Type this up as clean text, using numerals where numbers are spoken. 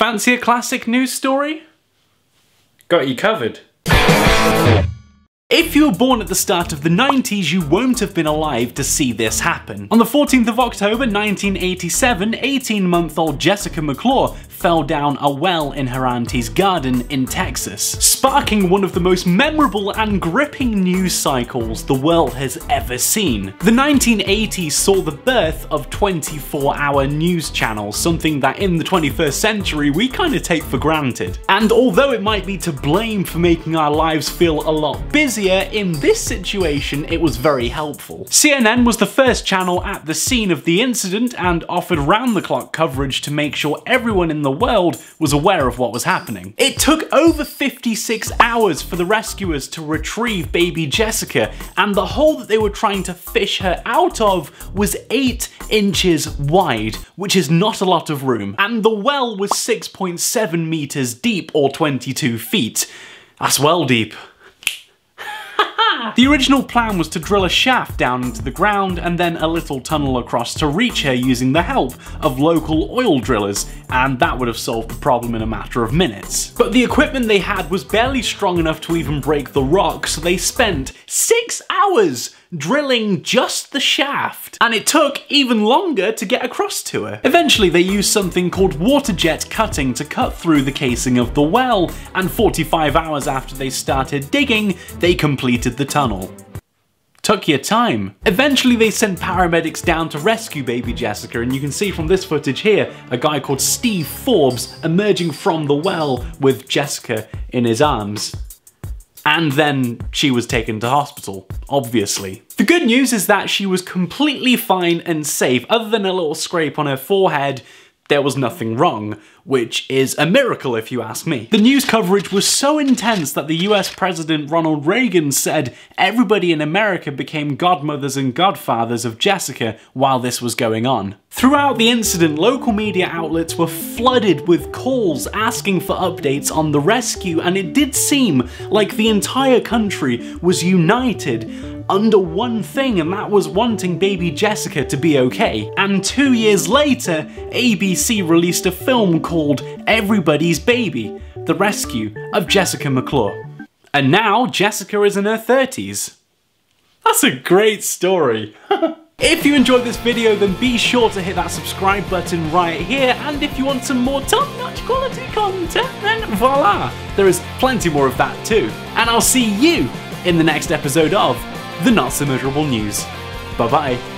Fancy a classic news story? Got you covered. If you were born at the start of the 90s, you won't have been alive to see this happen. On the 14th of October 1987, 18-month-old Jessica McClure fell down a well in her auntie's garden in Texas, sparking one of the most memorable and gripping news cycles the world has ever seen. The 1980s saw the birth of 24-hour news channels, something that in the 21st century we kind of take for granted. And although it might be to blame for making our lives feel a lot busier, in this situation it was very helpful. CNN was the first channel at the scene of the incident and offered round-the-clock coverage to make sure everyone in the world was aware of what was happening. It took over 56 hours for the rescuers to retrieve baby Jessica, and the hole that they were trying to fish her out of was 8 inches wide, which is not a lot of room, and the well was 6.7 meters deep, or 22 feet. That's well deep. The original plan was to drill a shaft down into the ground and then a little tunnel across to reach her using the help of local oil drillers, and that would have solved the problem in a matter of minutes. But the equipment they had was barely strong enough to even break the rock, so they spent 6 hours drilling just the shaft, and it took even longer to get across to her. Eventually they used something called water jet cutting to cut through the casing of the well, and 45 hours after they started digging, they completed the tunnel. Took your time. Eventually they sent paramedics down to rescue baby Jessica, and you can see from this footage here a guy called Steve Forbes emerging from the well with Jessica in his arms. And then she was taken to hospital, obviously. The good news is that she was completely fine and safe. Other than a little scrape on her forehead, there was nothing wrong, which is a miracle if you ask me. The news coverage was so intense that the US President Ronald Reagan said everybody in America became godmothers and godfathers of Jessica while this was going on. Throughout the incident, local media outlets were flooded with calls asking for updates on the rescue, and it did seem like the entire country was united under one thing, and that was wanting baby Jessica to be okay. And 2 years later, ABC released a film called Everybody's Baby: The Rescue of Jessica McClure. And now Jessica is in her 30s. That's a great story. If you enjoyed this video, then be sure to hit that subscribe button right here, and if you want some more top-notch quality content, then voila, there is plenty more of that too. And I'll see you in the next episode of The Not So Measurable News. Bye bye.